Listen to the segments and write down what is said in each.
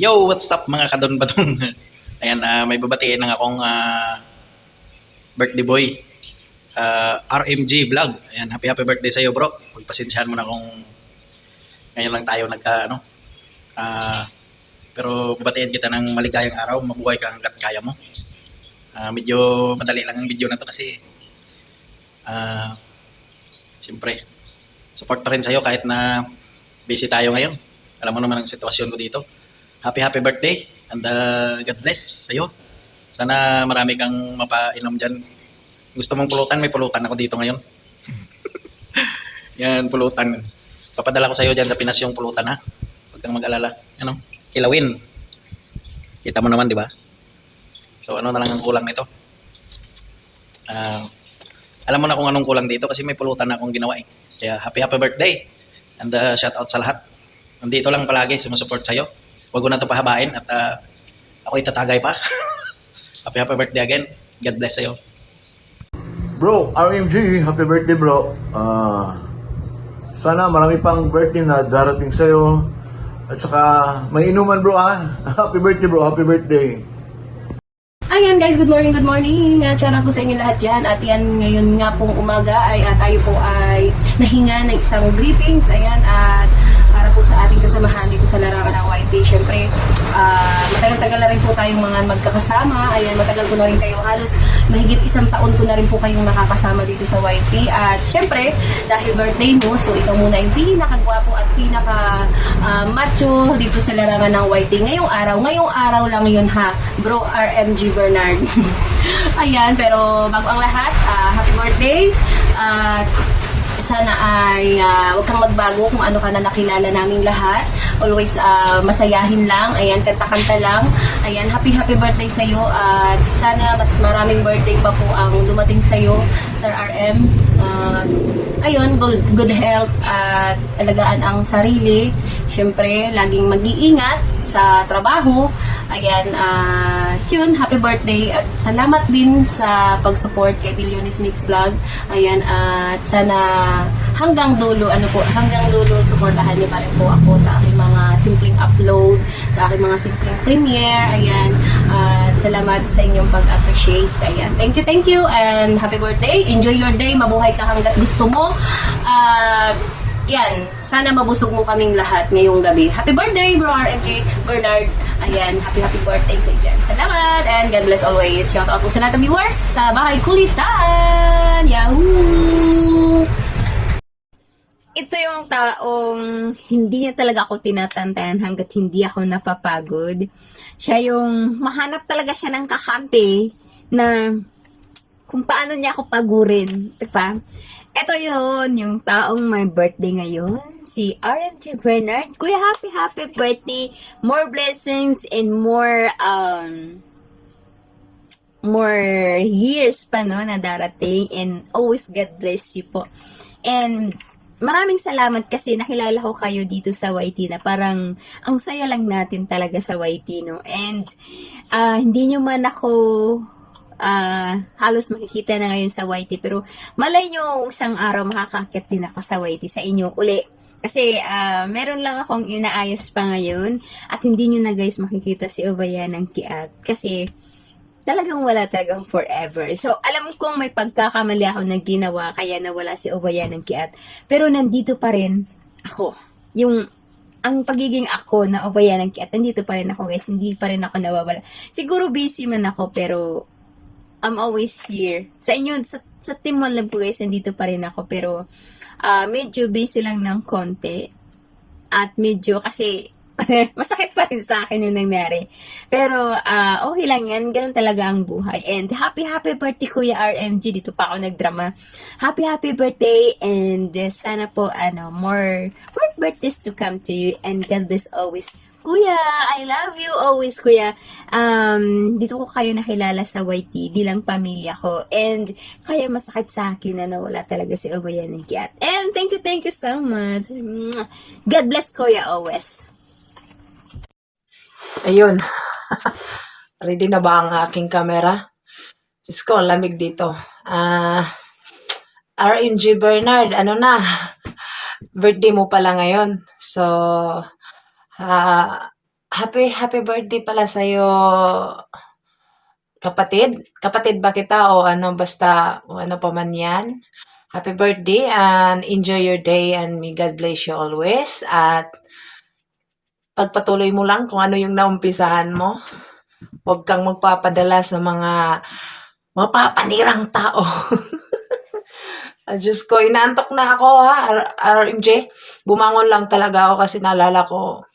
Yo, what's up mga kadon-badong? Ayan, may babatiin lang akong birthday boy. RMG Vlog. Ayan, happy birthday sa iyo, bro. Pagpasensyahan mo na kung ngayon lang tayo ah, pero babatiin kita ng maligayang araw. Mabuhay ka hanggat kaya mo. Medyo madali lang ang video na to kasi siyempre, support pa rin sa iyo kahit na busy tayo ngayon. Alam mo naman ang sitwasyon ko dito. Happy birthday and God bless sa iyo. Sana marami kang mapainom dyan. Gusto mong pulutan, may pulutan ako dito ngayon. Yan, pulutan. Papadala ko sa iyo dyan sa Pinas yung pulutan, ha. Huwag kang mag-alala. Ano? Kilawin. Kita mo naman, di ba? So ano na lang ang kulang nito? Alam mo na kung anong kulang dito kasi may pulutan na akong ginawa eh. Kaya happy birthday and shout out sa lahat. Nandito lang palagi sumusupport sa iyo. Huwag ko na ito pahabain at ako itatagay pa. Happy birthday again. God bless sa'yo. Bro, RMG, happy birthday bro. Sana marami pang birthday na darating sa'yo. At saka may inuman bro ha. Happy birthday bro, happy birthday. Ayan guys, good morning, good morning. Shout out po sa inyo lahat dyan. At yan, ngayon nga pong umaga ay tayo po ay nahinga ng isang greetings. Ayan, at para po sa ating kasamahan dito sa larangan ng YT. Siyempre, matagal-tagal na rin po tayong mga magkakasama. Ayan, matagal ko na rin kayo. Halos mahigit isang taon ko na rin po kayong nakakasama dito sa YT. At siyempre, dahil birthday mo, so ikaw muna yung pinakagwapo at pinaka-macho dito sa larangan ng YT. Ngayong araw lang yun ha, bro RMG Bernard. Ayan, pero bago ang lahat, happy birthday. At sana ay huwag kang magbago kung ano ka na nakilala naming lahat. Always masayahin lang. Ayan, kanta-kanta lang. Ayan, happy birthday sa iyo at sana mas maraming birthday pa po ang dumating sa iyo, Sir RM. Ayun, good health at alagaan ang sarili. Siyempre, laging mag-iingat sa trabaho. Ayan, yun, happy birthday at salamat din sa pag-support kay Billionis Mix Vlog. Ayan, at sana hanggang dulo, supportahan niyo pa rin po ako sa aking mga simpleng upload, sa aking mga simpleng premiere. Ayan, at salamat sa inyong pag-appreciate. Ayan, thank you, and happy birthday. Enjoy your day, mabuhay ka hanggat gusto mo. Yan, sana mabusog mo kaming lahat ngayong gabi. Happy birthday, bro RMG Bernard. Ayan, happy birthday sa inyo. Salamat, and God bless always. Shout out po sa lahat ng viewers sa Bahay Kulitan. Yahoo! Ito yung taong hindi niya talaga ako tinatantayan hanggat hindi ako napapagod. Siya yung mahanap talaga siya ng kakampi na kung paano niya ako pagurin. Diba? Ito yun, yung taong may birthday ngayon, si RMG Bernard. Kuya, happy birthday. More blessings and more years pa no na darating, and always God bless you po. And maraming salamat kasi nakilala ko kayo dito sa YT na parang ang saya lang natin talaga sa YT, no? And hindi nyo man ako halos makikita na ngayon sa YT, pero malay nyo isang araw makakakit din ako sa YT sa inyo uli. Kasi meron lang akong inaayos pa ngayon at hindi nyo na guys makikita si Ovaya ng Kiat kasi talagang wala talagang forever. So, alam kong may pagkakamali ako na ginawa kaya nawala si Ovaya ng Kiat. Pero nandito pa rin ako. Ang pagiging ako na Ovaya ng Kiat, nandito pa rin ako guys. Hindi pa rin ako nawawala. Siguro busy man ako pero I'm always here. Sa inyo, sa team mo lang po guys, nandito pa rin ako. Pero medyo busy lang ng konti. At medyo kasi masakit pa rin sa akin yung nangyari. Pero, okay lang yan. Ganun talaga ang buhay. And happy birthday, Kuya RMG. Dito pa ako nagdrama. Happy birthday. And sana po, more birthdays to come to you. And God bless always. Kuya, I love you always, Kuya. Dito ko kayo nakilala sa YT bilang pamilya ko. And kaya masakit sa akin na nawala talaga si Ovaya ng Kiat. And thank you so much. God bless, Kuya, always. Ayun. Ready na ba ang aking camera? Diyos ko, ang lamig dito. RMG Bernard, ano na? Birthday mo pala ngayon. So, happy birthday pala sa'yo, kapatid. Kapatid ba kita o ano, basta o ano pa man yan. Happy birthday and enjoy your day and may God bless you always. At pagpatuloy mo lang kung ano yung naumpisahan mo. Huwag kang magpapadala sa mga mapapanirang tao. Diyos ko, inaantok na ako ha, RMJ. Bumangon lang talaga ako kasi naalala ko,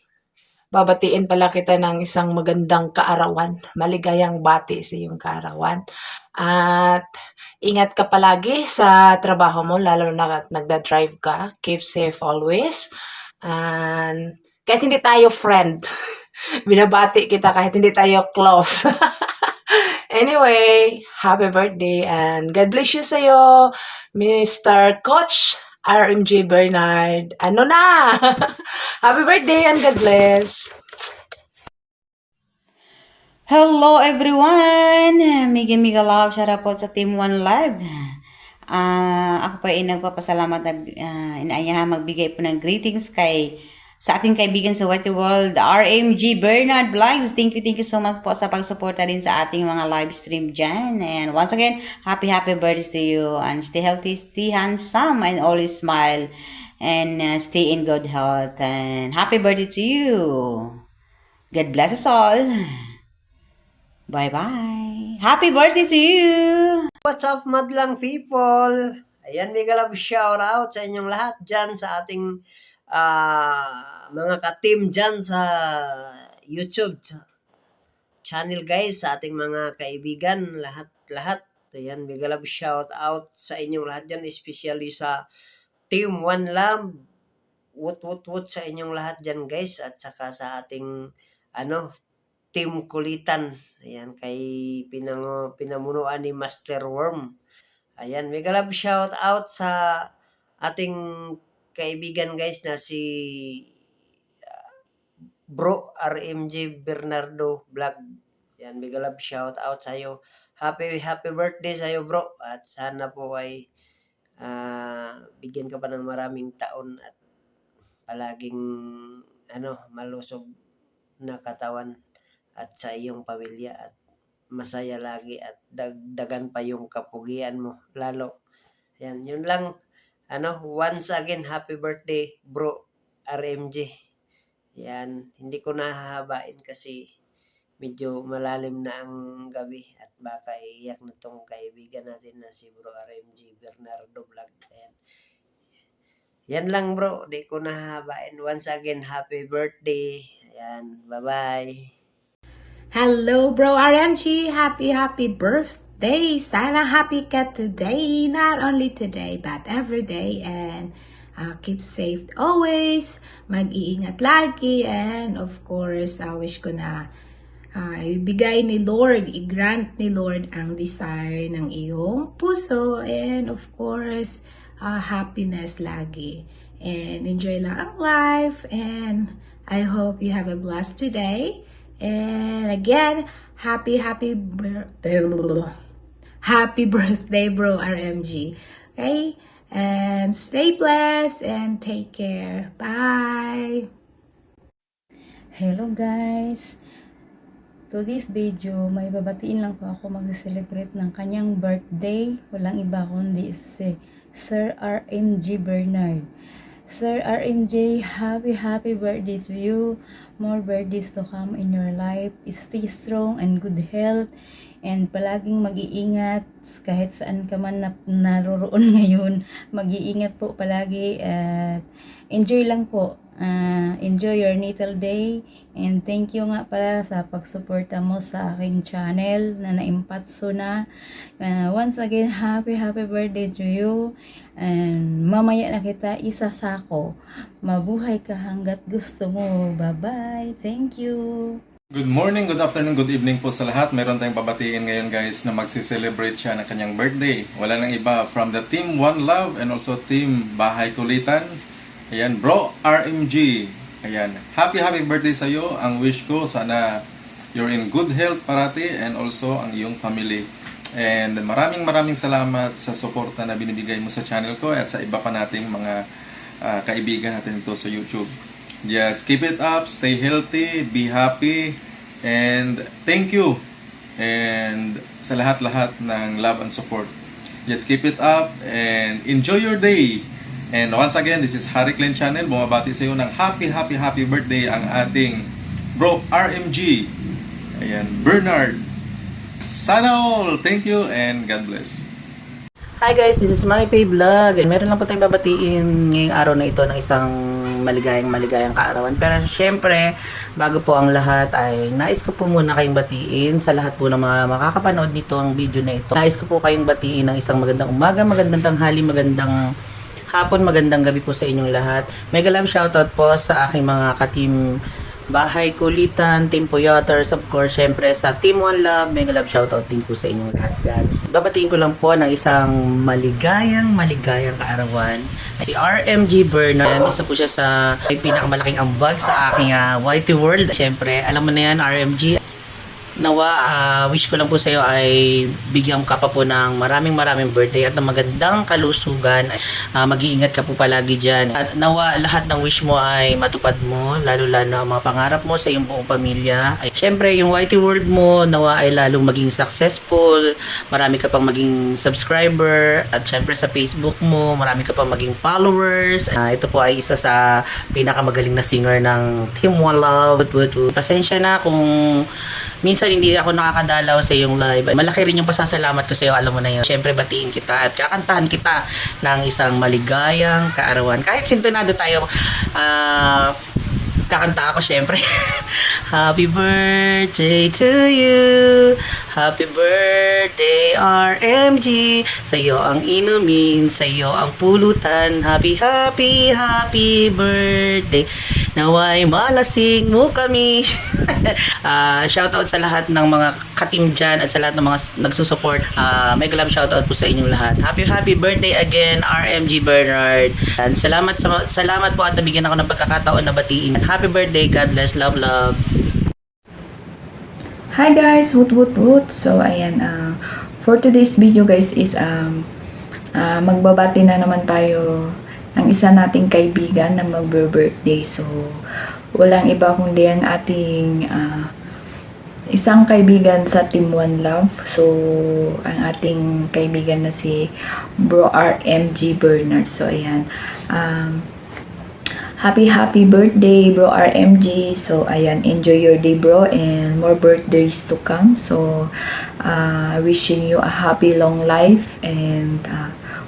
babatiin pala kita ng isang magandang kaarawan. Maligayang bati sa iyong kaarawan. At ingat ka palagi sa trabaho mo, lalo na nagda-drive ka. Keep safe always. And kahit hindi tayo friend, binabati kita kahit hindi tayo close. Anyway, happy birthday and God bless you sa'yo, Mr. Coach RMJ Bernard. Ano na? Happy birthday and God bless. Hello everyone! Mega love, shout out po sa Team One Live. Ako po ay nagpapasalamat na inaanyahan magbigay po ng greetings sa ating kaibigan sa Whitey World, RMG Bernard Vlogs. Thank you so much po sa pagsuporta din sa ating mga live stream dyan. And once again, happy birthday to you. And stay healthy, stay handsome, and always smile. And stay in good health. And happy birthday to you. God bless us all. Bye-bye. Happy birthday to you! What's up, madlang people? Ayan, mega love shout out sa inyong lahat dyan sa ating mga ka-team dyan sa YouTube channel guys, sa ating mga kaibigan, lahat. Ayan, mega love shout out sa inyong lahat dyan, especially sa Team One Love. Woot sa inyong lahat dyan guys, at saka sa ating Team Kulitan. Ayan, kay pinamunuan ni Master Worm. Ayan, mega love shout out sa ating kaibigan guys na si Bro RMJ Bernardo Vlog. Ayan, mega love shout out sa iyo. Happy birthday sa iyo, bro. At sana po ay bigyan ka pa ng maraming taon at palaging malusog na katawan at sa iyong pamilya at masaya lagi at dagdagan pa yung kapugian mo lalo. Yan, yun lang. Once again, happy birthday, bro RMJ. Yan, hindi ko nahahabain kasi medyo malalim na ang gabi at baka iiyak na tong kaibigan natin na si bro RMJ Bernardo Vlog. Ayan. Yan lang, bro, di ko nahahabain. Once again, happy birthday. Ayan, bye-bye. Hello, bro RMG. Happy birthday. Sana happy ka today. Not only today, but every day. And keep safe always. Mag-iingat lagi. And of course, wish ko na ibigay ni Lord, i-grant ni Lord ang desire ng iyong puso. And of course, happiness lagi. And enjoy lang ang life. And I hope you have a blessed today. And again, happy birthday, bro RMG. Okay? And stay blessed and take care. Bye! Hello guys! To this video, may babatiin lang po ako mag-celebrate ng kanyang birthday. Walang iba kundi si Sir RMG Bernard. Sir RMJ, happy birthday to you. More birthdays to come in your life. Stay strong and good health. And palaging mag-iingat kahit saan ka man naroroon ngayon. Mag-iingat po palagi at enjoy lang po. Enjoy your natal day. And thank you nga pala sa pagsuporta mo sa aking channel na naimpatso na. Once again, happy birthday to you. And mamaya na kita isasako. Mabuhay ka hanggat gusto mo. Bye-bye. Thank you. Good morning, good afternoon, good evening po sa lahat. Meron tayong babatiin ngayon guys na magsi-celebrate siya ng kanyang birthday. Wala nang iba from the Team One Love and also Team Bahay Kulitan. Ayan, bro RMG. Ayan, happy birthday sa iyo. Ang wish ko, sana you're in good health parati and also ang iyong family. And maraming salamat sa suporta na binibigay mo sa channel ko at sa iba pa nating mga kaibigan natin ito sa YouTube. Just keep it up, stay healthy, be happy, and thank you. And sa lahat-lahat ng love and support. Just keep it up and enjoy your day. And once again, this is Harry Klein Channel. Bumabati sa iyo ng happy birthday ang ating bro RMG. Ayan, Bernard. Sana all. Thank you and God bless. Hi guys, this is Mami Pay Vlog. Meron lang po tayong babatiin ngayong araw na ito ng isang maligayang kaarawan. Pero syempre, bago po ang lahat ay nais ko po muna kayong batiin sa lahat po ng mga makakapanood nito ang video na ito. Nais ko po kayong batiin ng isang magandang umaga, magandang tanghali, magandang hapon, magandang gabi po sa inyong lahat. Mega love shoutout po sa aking mga ka-team Bahay Kulitan, Team Puyoters, of course, syempre sa Team One Love, mega love shoutout din po sa inyong lahat, guys. Babatiin ko lang po ng isang maligayang kaarawan. Si RMG Bernard, isa po siya sa may pinakamalaking ambag sa aking YT World. Syempre, alam mo na yan, RMG. Nawa, wish ko lang po sa iyo ay bigyan ka pa po ng maraming birthday at ng magandang kalusugan. Mag-iingat ka po palagi dyan. At nawa, lahat ng wish mo ay matupad mo, lalo-lalo ang mga pangarap mo sa iyong buong pamilya. Siyempre, yung YT World mo, nawa ay lalong maging successful. Marami ka pang maging subscriber. At siyempre sa Facebook mo, marami ka pang maging followers. Ito po ay isa sa pinakamagaling na singer ng Team One Love. Pasensya na kung minsan hindi ako nakakadalaw sa iyong live. Malaki rin yung pasasalamat ko sa iyo, alam mo na yun. Siyempre, batiin kita at kakantahan kita ng isang maligayang kaarawan. Kahit sintonado tayo, kakanta ako siyempre. Happy birthday to you. Happy birthday RMG. Sa iyo ang inumin, sa iyo ang pulutan. Happy birthday. Naway malasing mo kami. Shoutout sa lahat ng mga katim dyan at sa lahat ng mga nagsusupport. Mega love shoutout po sa inyong lahat. Happy birthday again RMG Bernard. And salamat po at nabigyan ako ng pagkakataon na batiin. Happy birthday, God bless, love. Hi guys, woot. So ayan, for today's video guys is magbabati na naman tayo ng isa nating kaibigan na magbe-birthday. So walang iba kundi ang ating isang kaibigan sa Team One Love. So ang ating kaibigan na si Bro RMG Bernard. So ayan, happy birthday Bro RMG. So ayan, enjoy your day bro and more birthdays to come. So wishing you a happy long life and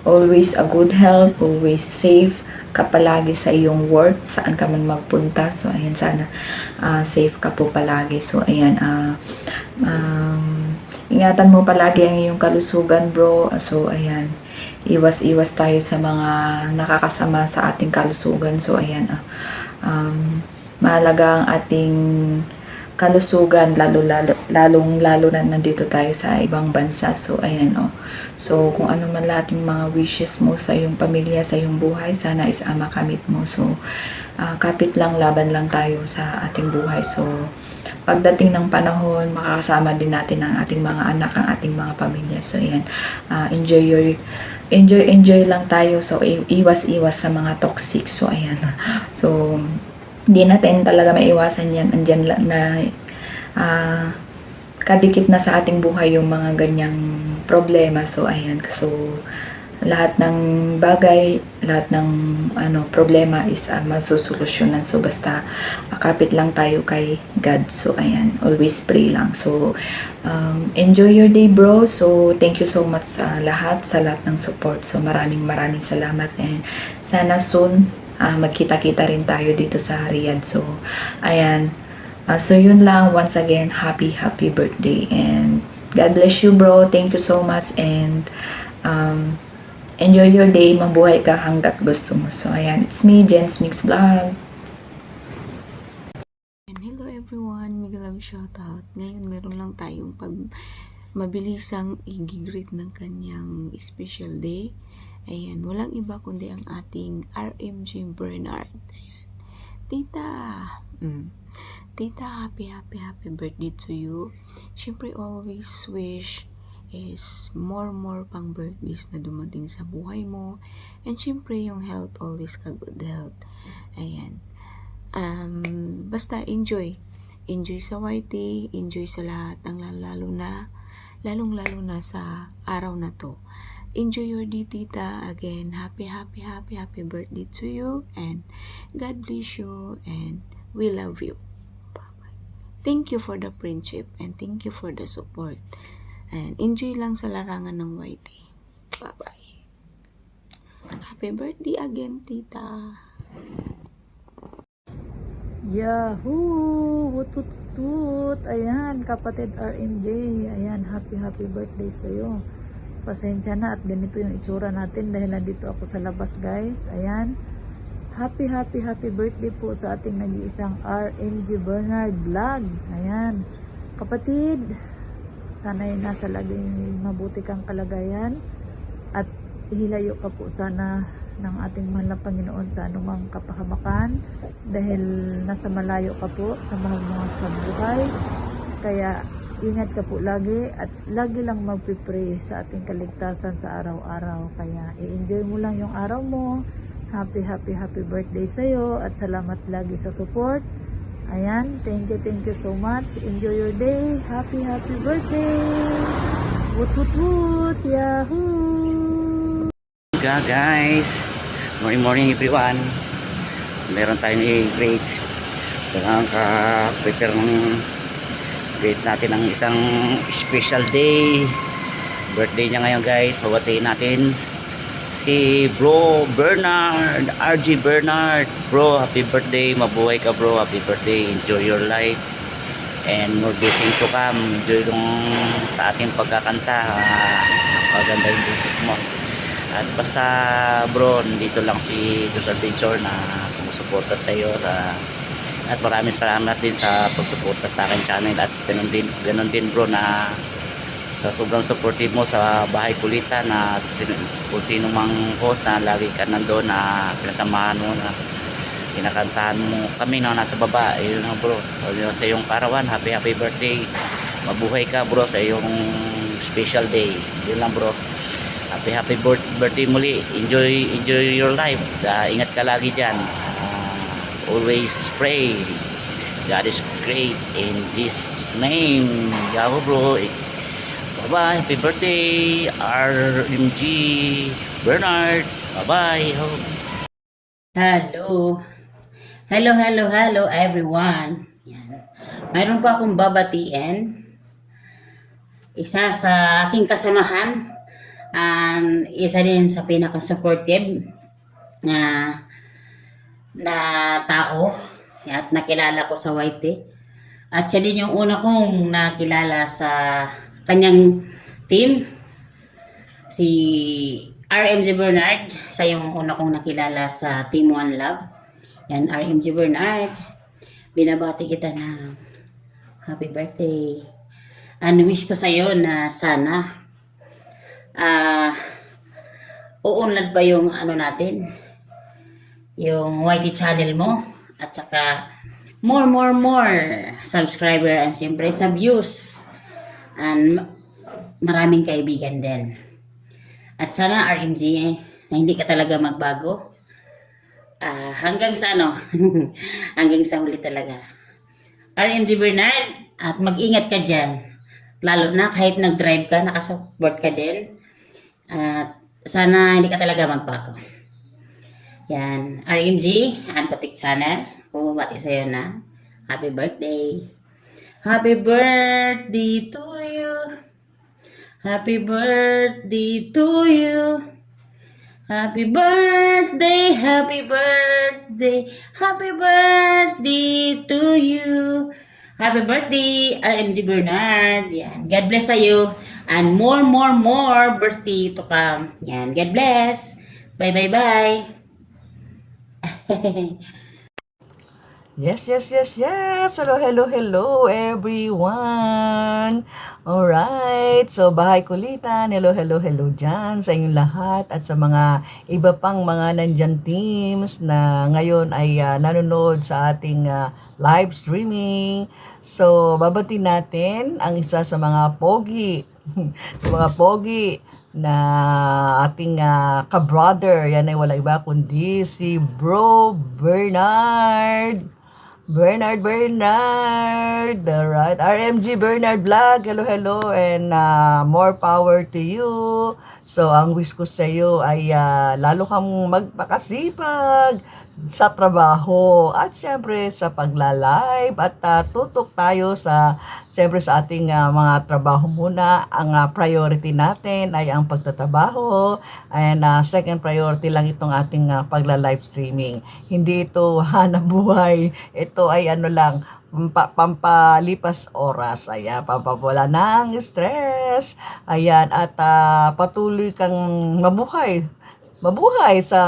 always a good health, always safe ka palagi sa iyong work, saan ka man magpunta. So ayan, sana safe ka po palagi. So ayan, ingatan mo palagi ang iyong kalusugan bro. So ayan, iwas tayo sa mga nakakasama sa ating kalusugan. So ayan, mahalaga ang ating kalusugan, lalong na nandito tayo sa ibang bansa. So ayan, so kung ano man lahat yung mga wishes mo sa iyong pamilya, sa iyong buhay, sana is makamit mo. So kapit lang, laban lang tayo sa ating buhay. So pagdating ng panahon, makakasama din natin ang ating mga anak, ang ating mga pamilya. So ayan, enjoy lang tayo. So iwas sa mga toxic. So ayan, so hindi natin talaga maiwasan yan. Andyan na kadikit na sa ating buhay yung mga ganyang problema. So ayan, so lahat ng bagay, lahat ng problema is masusolusyonan. So basta kapit lang tayo kay God. So ayan, always pray lang. So enjoy your day bro. So thank you so much sa lahat ng support. So maraming salamat and sana soon magkita-kita rin tayo dito sa Riyadh. So ayan, so yun lang. Once again, happy birthday and God bless you bro. Thank you so much and enjoy your day, mabuhay ka hanggat gusto mo. So ayan, it's me, Jen's Mix Vlog. And hello everyone, mega love shoutout. Ngayon meron lang tayong mabilisang i-greet ng kanyang special day. Ayan, walang iba kundi ang ating RMG Bernard. Ayan, Tita, happy birthday to you. Siyempre, always wish is more pang birthdays na dumating sa buhay mo. And siyempre, yung health, always ka good health. Ayan. Basta enjoy. Enjoy sa YT, enjoy sa lahat ng lalong-lalo na sa araw na to. Enjoy your day, tita. Again, happy birthday to you, and God bless you, and we love you. Bye-bye. Thank you for the friendship, and thank you for the support. And enjoy lang sa larangan ng YT. Bye-bye. Happy birthday again, tita. Yahoo! Wutut-tut! Ayan, kapatid RMJ. Ayan, happy birthday sa'yo. Pasensya na at ganito yung itsura natin dahil nandito ako sa labas, guys. Ayan. Happy birthday po sa ating nag-iisang RMJ Bernard Vlog. Ayan. Kapatid, sana'y nasa laging mabuti kang kalagayan at ihilayo ka po sana ng ating mahal na Panginoon sa anumang kapahamakan dahil nasa malayo ka po sa mahal mo sa buhay. Kaya ingat ka po lagi at lagi lang magpipray sa ating kaligtasan sa araw-araw. Kaya i-enjoy mo lang yung araw mo. Happy birthday sa'yo at salamat lagi sa support. Ayan, thank you so much. Enjoy your day. Happy birthday. Wut, yahoo! Guys, morning everyone. Meron tayong i-great. Kailangan ka-prepare ng great natin ng isang special day. Birthday niya ngayon, guys. Pabatiin natin si Bro Bernard, RG Bernard. Bro, happy birthday. Mabuhay ka, bro. Happy birthday. Enjoy your life and more blessing to come. Enjoy yung sa ating pagkakanta. Maganda yung boses mo. At basta bro, nandito lang si Dos Adventure na sumusuporta sa iyo, at maraming salamat din sa pagsuporta sa akin channel, at ganun din bro na sa sobrang supportive mo sa Bahay Kulitan, na kung sino mang host na lagi ka nandoon na sinasamahan mo, na kinakantahan mo kami na nasa baba. Yun na bro, sa iyong karawan, happy birthday. Mabuhay ka bro sa iyong special day. Yun lang bro. Happy birthday muli. Enjoy your life. Ingat ka lagi dyan. Always pray. God is great in this name. Yahoo bro. Bye-bye. Happy birthday RMG Bernard. Bye-bye. Hello everyone. Yan. Mayroon pa akong babatiin. Isa sa aking kasamahan. Isa din sa pinaka-supportive na tao at nakilala ko sa YT, at siya din yung una kong nakilala sa kanyang team, si RMG Bernard. Siya yung una kong nakilala sa Team One Love. Yan, RMG Bernard, binabati kita na happy birthday, and wish ko sa iyo na sana uunlad pa yung natin, yung YT channel mo, at saka more subscriber, and siyempre sa views, and maraming kaibigan din. At sana RMG na hindi ka talaga magbago hanggang sa hanggang sa huli talaga, RMG Bernard. At mag-ingat ka dyan, lalo na kahit nag-drive ka, nakasupport ka din. At sana hindi ka talaga magbago. Yan, RMG Ankotik Channel, bumabati sa'yo na happy birthday. Happy birthday to you. Happy birthday to you. Happy birthday, happy birthday, happy birthday to you. Happy birthday, RMG Bernard. Yan. God bless sa'yo. And more birthday to come. Yan. God bless. Bye. Yes. Hello everyone. Alright. So, Bahay Kulitan. Hello dyan sa inyong lahat at sa mga iba pang mga nandyan teams na ngayon ay nanonood sa ating live streaming. So, babati natin ang isa sa mga pogi. Mga pogi na ating ka-brother. Yan ay wala iba kundi si Bro Bernard. Bernard, alright, RMG Bernard Vlog, hello, and more power to you. So, ang wish ko sa iyo ay lalo kang magpakasipag sa trabaho at syempre sa pagla-live at tutok tayo syempre sa ating mga trabaho muna. Ang priority natin ay ang pagtatrabaho, and second priority lang itong ating pagla-live streaming. Hindi ito hanap buhay, ito ay ano lang, pampalipas oras, ayan, pampawala ng stress, ayan, at patuloy kang mabuhay sa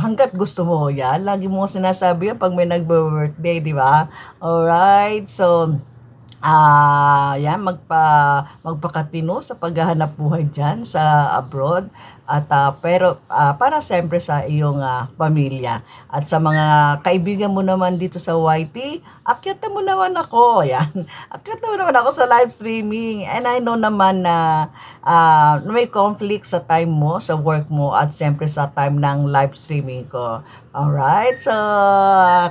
hanggat gusto mo. Yan, lagi mo sinasabi yan pag may nagbe-birthday, di ba? Alright, so yan, magpakatino sa paghahanap buhay dyan sa abroad, at pero para siyempre sa iyong pamilya at sa mga kaibigan mo naman dito sa YT, akyatan mo naman ako, yan, akyatan mo naman ako sa live streaming, and I know naman na may conflict sa time mo, sa work mo, at siyempre sa time ng live streaming ko. Alright, so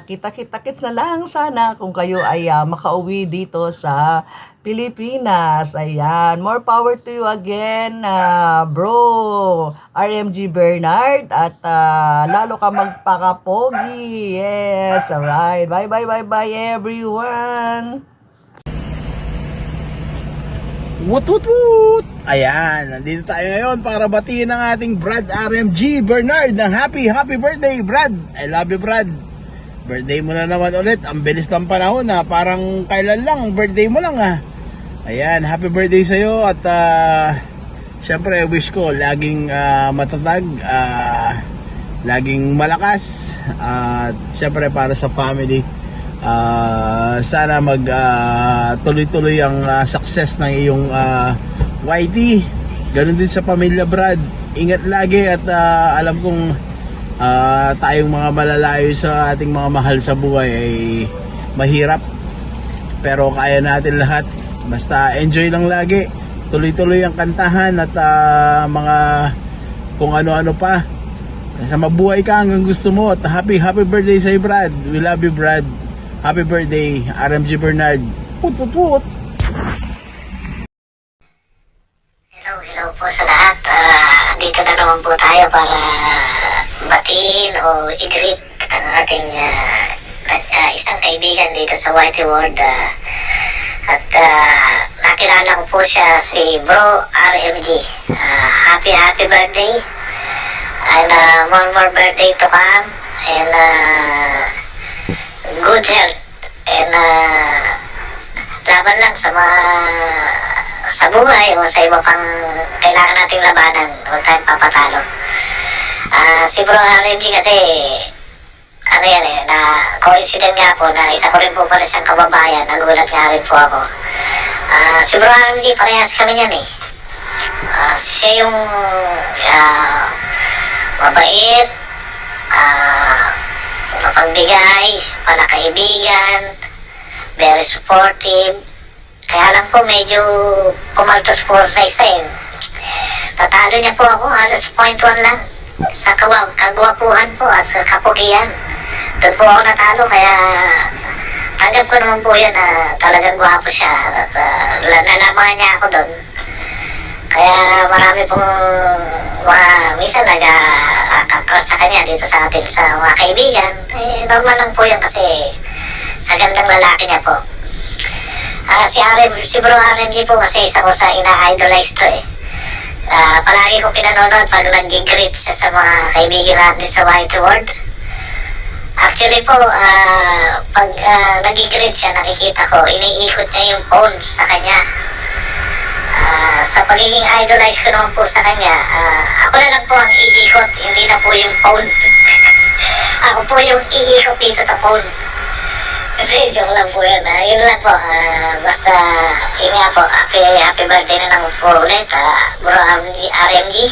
kita-kits na lang sana kung kayo ay makauwi dito sa Pilipinas. Ayan, more power to you again, bro RMG Bernard, at lalo ka magpakapogi. Yes, alright, bye everyone. Woot! Ayan, nandito tayo ngayon para batiin ang ating Brad RMG Bernard ng happy birthday, Brad. I love you, Brad. Birthday mo na naman ulit. Ang bilis ng panahon, parang kailan lang, birthday mo lang Ayan, happy birthday sa'yo, at syempre wish ko laging matatag, laging malakas, at syempre para sa family, sana tuloy-tuloy ang success ng iyong YT. Ganun din sa pamilya, Brad. Ingat lagi, at alam kong tayong mga malalayo sa ating mga mahal sa buhay ay mahirap, pero kaya natin lahat. Basta enjoy lang lagi, tuloy-tuloy ang kantahan, at mga kung ano-ano pa. Sa mabuhay ka hanggang gusto mo, at happy birthday sa'yo, Brad. We love you, Brad. Happy birthday, RMG Bernard. Put. Hello po sa lahat. Dito na naman po tayo para batiin o i-greet ang ating isang kaibigan dito sa YT World. At nakilala ko po siya, si Bro RMG. Happy birthday, and more birthday to come, and good health, and laban lang sa buhay o sa iba pang kailangan nating labanan. Huwag tayong papatalo. Si Bro RMG kasi na coincident nga po na isa ko rin po pala siyang kababayan. Nagulat nga rin po ako. Si Bro RMG, parehas kami niyan siya yung mabait, mapagbigay, palakaibigan, very supportive. Kaya lang po medyo pumaltos po sa isa Natalo niya po ako, halos 0.1 lang sa kagwapuhan po at kapugian. Doon po ako natalo, kaya tanggap ko naman po yan na talagang gwapo siya, at nalaman niya ako doon. Kaya marami pong minsan nag-cross sa kanya dito sa atin sa mga kaibigan. Normal lang po yan kasi sa gandang lalaki niya po. Si Bro RMG po kasi isa ko sa ina-idolize to palagi ko pinanonood pag nag-greet siya sa mga kaibigan natin sa YT World. Actually po, pag nag-greet siya, nakikita ko, iniikot niya yung phone sa kanya. Sa pagiging idolize ko naman po sa kanya, ako na lang po ang iikot, hindi na po yung phone. Ako po yung iikot dito sa phone. Kasi joke lang po yun. Yun lang po. Basta, yun nga po, happy birthday na lang po ulit, Bro RMG.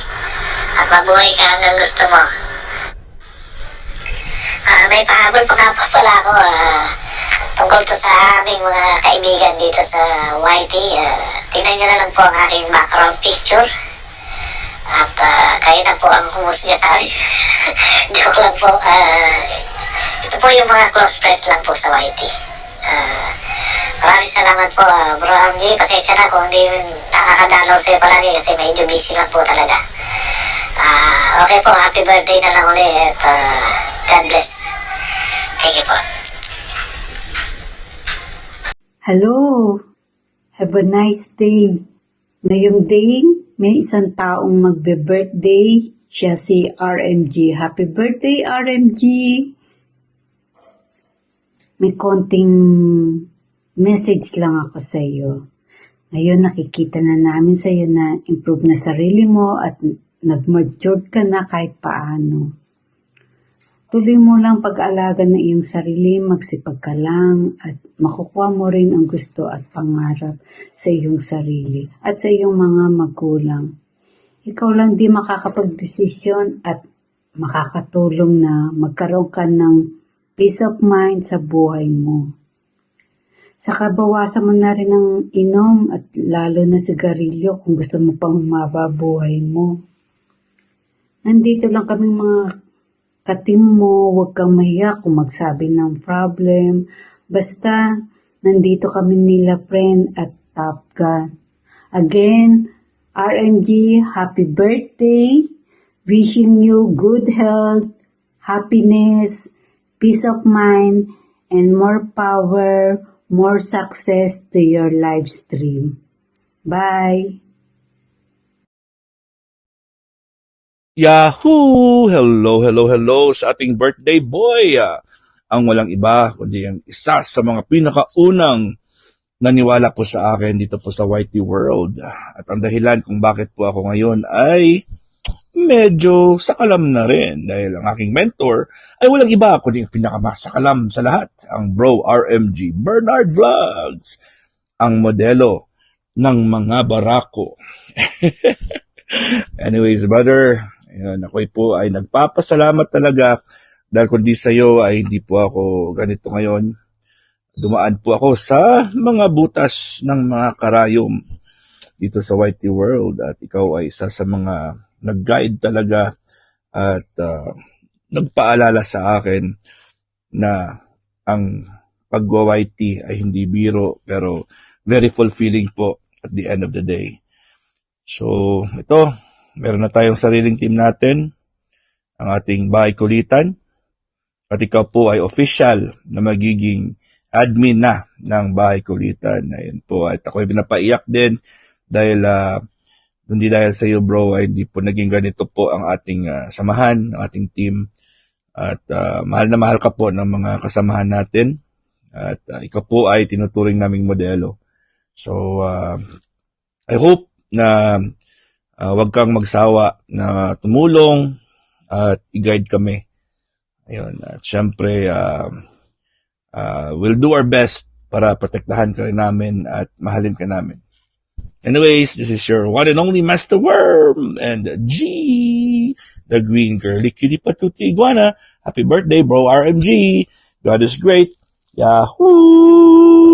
At mabuhay ka hanggang gusto mo. May pahabol pa nga po pala ako tungkol to sa aming mga kaibigan dito sa YT. Tingnan nyo na lang po ang aking background picture. At kayo na po ang humusga sa akin. Joke lang po. Ito po yung mga close friends lang po sa YT. Maraming salamat po, Bro RMG. Pasensya na kung hindi nakakadalaw sa'yo palagi kasi medyo busy lang po talaga. Okay po, happy birthday na lang ulit at God bless. Thank you po. Hello! Have a nice day. Ngayong day, may isang taong magbe-birthday. Siya si RMG. Happy birthday, RMG! May konting message lang ako sa iyo. Ngayon nakikita na namin sa iyo na improve na sarili mo at nag-mature ka na kahit paano. Tuloy mo lang pag-aalaga ng iyong sarili, magsipag ka lang at makukuha mo rin ang gusto at pangarap sa iyong sarili at sa iyong mga magulang. Ikaw lang di makakapag-desisyon at makakatulong na magkaroon ka ng peace of mind sa buhay mo. Saka bawasan mo na rin ang inom at lalo na sigarilyo kung gusto mo pang humaba buhay mo. Nandito lang kaming mga katim mo, huwag kang mahiya kung magsabi ng problem. Basta, nandito kami nila friend at Top Gun. Again, RMG, happy birthday. Wishing you good health, happiness, peace of mind, and more power, more success to your live stream. Bye! Yahoo! Hello sa ating birthday boy. Ang walang iba kundi ang isa sa mga pinakaunang naniwala po sa akin dito po sa YT World. At ang dahilan kung bakit po ako ngayon ay medyo sakalam na rin dahil ang aking mentor ay walang iba kundi ang pinakamasakalam sa lahat, ang Bro RMG Bernard Vlogs, ang modelo ng mga barako. Anyways, brother, ayun, ako po ay nagpapasalamat talaga dahil kundi sa iyo ay hindi po ako ganito ngayon. Dumaan po ako sa mga butas ng mga karayom dito sa YT World at ikaw ay isa sa mga nag-guide talaga at nagpaalala sa akin na ang pagwa-YT ay hindi biro pero very fulfilling po at the end of the day. So ito, meron na tayong sariling team natin, ang ating Bahay Kulitan, at ikaw po ay official na magiging admin na ng Bahay Kulitan. Ayun po, at ako ay pinapaiyak din dahil hindi dahil sa iyo bro ay hindi po naging ganito po ang ating samahan, ang ating team. At mahal na mahal ka po ng mga kasamahan natin at ikaw po ay tinuturing naming modelo. So I hope na wag kang magsawa na tumulong at i-guide kami. Ayun, at syempre we'll do our best para protektahan ka rin namin at mahalin ka namin. Anyways, this is your one and only Master Worm and G, the green girly cutie patootie iguana. Happy birthday, bro RMG. God is great. Yahoo!